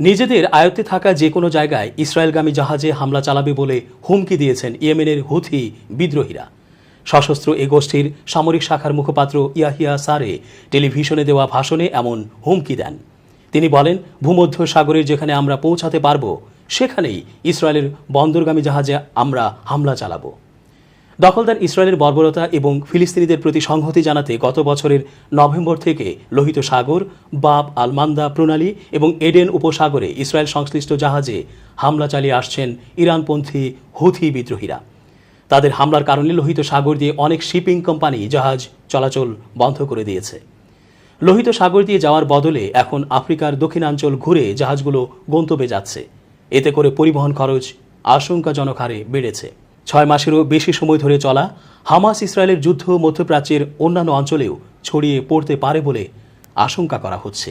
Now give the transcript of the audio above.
নিজেদের আয়ত্তে থাকা যে কোনো জায়গায় ইসরায়েলগামী জাহাজে হামলা চালাবে বলে হুমকি দিয়েছেন ইয়েমেনের হুথি বিদ্রোহীরা। সশস্ত্র এ গোষ্ঠীর সামরিক শাখার মুখপাত্র ইয়াহিয়া সারে টেলিভিশনে দেওয়া ভাষণে এমন হুমকি দেন। তিনি বলেন, ভূমধ্য সাগরের যেখানে আমরা পৌঁছাতে পারব সেখানেই ইসরায়েলের বন্দরগামী জাহাজে আমরা হামলা চালাব। দখলদার ইসরায়েলের বর্বরতা এবং ফিলিস্তিনিদের প্রতি সংহতি জানাতে গত বছরের নভেম্বর থেকে লোহিত সাগর, বাব আল মান্দা প্রণালী এবং এডেন উপসাগরে ইসরায়েল সংশ্লিষ্ট জাহাজে হামলা চালিয়ে আসছেন ইরানপন্থী হুথি বিদ্রোহীরা। তাদের হামলার কারণে লোহিত সাগর দিয়ে অনেক শিপিং কোম্পানি জাহাজ চলাচল বন্ধ করে দিয়েছে। লোহিত সাগর দিয়ে যাওয়ার বদলে এখন আফ্রিকার দক্ষিণাঞ্চল ঘুরে জাহাজগুলো গন্তব্যে যাচ্ছে। এতে করে পরিবহন খরচ আশঙ্কাজনক হারে বেড়েছে। 6 মাসেরও বেশি সময় ধরে চলা হামাস ইসরায়েলের যুদ্ধ মধ্যপ্রাচ্যের অন্যান্য অঞ্চলেও ছড়িয়ে পড়তে পারে বলে আশঙ্কা করা হচ্ছে।